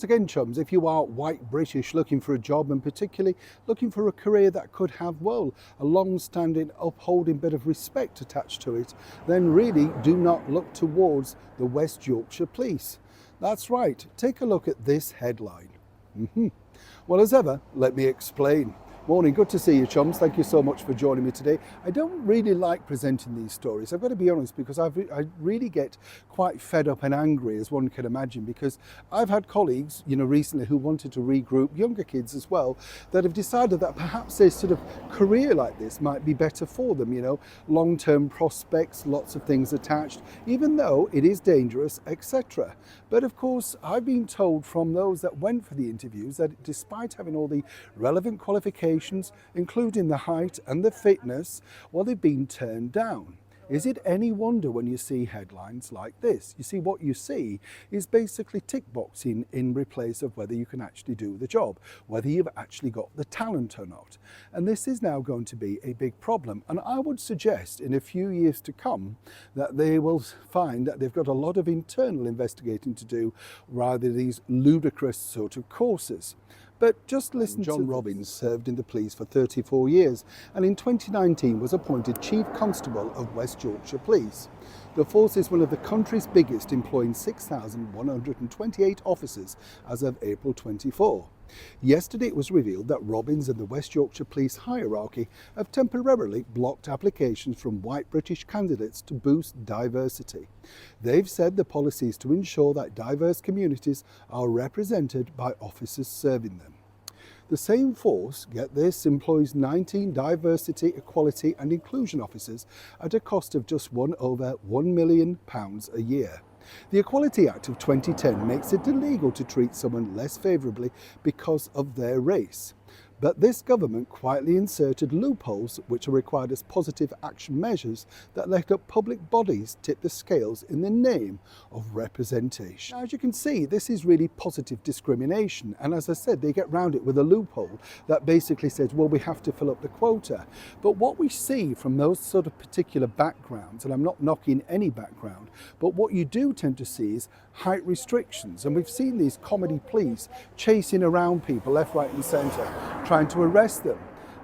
once again, chums, if you are white British looking for a job and particularly looking for a career that could have, well, a long-standing, upholding bit of respect attached to it, then really do not look towards the West Yorkshire Police. That's right, take a look at this headline. Well, as ever, let me explain. Morning, good to see you, chums. Thank you so much for joining me today. I don't really like presenting these stories, I've got to be honest, because I really get quite fed up and angry, as one can imagine, because I've had colleagues, recently who wanted to regroup, younger kids as well, that have decided that perhaps a sort of career like this might be better for them, long-term prospects, lots of things attached, even though it is dangerous, etc. But of course, I've been told from those that went for the interviews that despite having all the relevant qualifications, including the height and the fitness, well, they've been turned down. Is it any wonder when you see headlines like this? You see, what you see is basically tick boxing in replace of whether you can actually do the job, whether you've actually got the talent or not. And this is now going to be a big problem. And I would suggest in a few years to come that they will find that they've got a lot of internal investigating to do rather than these ludicrous sort of courses. But just listen. John Robbins served in the police for 34 years and in 2019 was appointed Chief Constable of West Yorkshire Police. The force is one of the country's biggest, employing 6,128 officers as of April 24. Yesterday it was revealed that Robbins and the West Yorkshire Police hierarchy have temporarily blocked applications from white British candidates to boost diversity. They've said the policy is to ensure that diverse communities are represented by officers serving them. The same force, get this, employs 19 diversity, equality and inclusion officers at a cost of just over £1 million a year. The Equality Act of 2010 makes it illegal to treat someone less favourably because of their race. But this government quietly inserted loopholes which are required as positive action measures that let up public bodies tip the scales in the name of representation. Now, as you can see, this is really positive discrimination, and as I said, they get round it with a loophole that basically says, well, we have to fill up the quota. But what we see from those sort of particular backgrounds, and I'm not knocking any background, but what you do tend to see is height restrictions, and we've seen these comedy police chasing around people left, right and centre, trying to arrest them.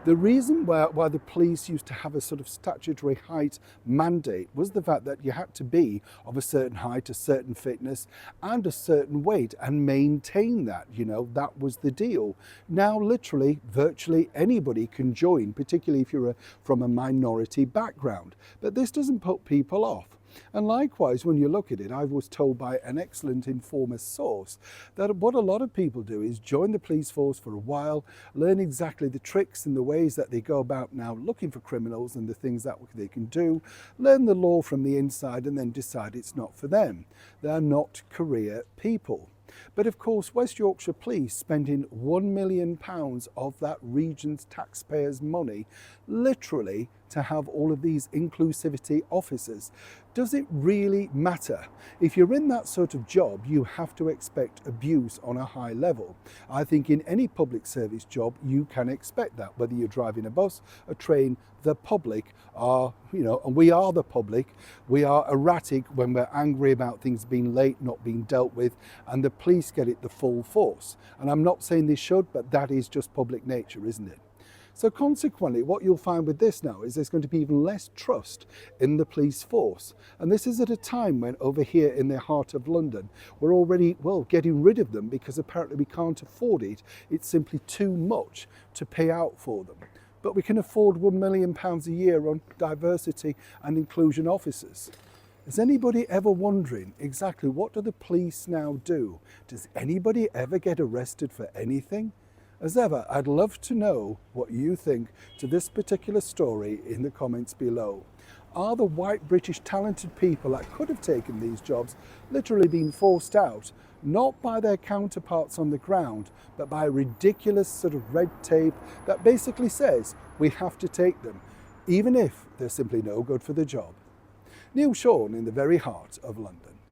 The reason why the police used to have a sort of statutory height mandate was the fact that you had to be of a certain height, a certain fitness and a certain weight and maintain that, that was the deal. Now literally, virtually anybody can join, particularly if you're from a minority background. But this doesn't put people off. And likewise, when you look at it, I was told by an excellent informer source that what a lot of people do is join the police force for a while, learn exactly the tricks and the ways that they go about now looking for criminals and the things that they can do, learn the law from the inside and then decide it's not for them. They're not career people. But of course, West Yorkshire Police spending £1 million of that region's taxpayers' money literally to have all of these inclusivity officers. Does it really matter? If you're in that sort of job, you have to expect abuse on a high level. I think in any public service job, you can expect that, whether you're driving a bus, a train, the public are, and we are the public, we are erratic when we're angry about things being late, not being dealt with, and the police get it the full force. And I'm not saying they should, but that is just public nature, isn't it? So consequently, what you'll find with this now is there's going to be even less trust in the police force. And this is at a time when over here in the heart of London, we're already, getting rid of them because apparently we can't afford it. It's simply too much to pay out for them. But we can afford £1 million a year on diversity and inclusion officers. Is anybody ever wondering exactly what do the police now do? Does anybody ever get arrested for anything? As ever, I'd love to know what you think to this particular story in the comments below. Are the white British talented people that could have taken these jobs literally being forced out, not by their counterparts on the ground, but by a ridiculous sort of red tape that basically says we have to take them, even if they're simply no good for the job? Neil Sean in the very heart of London.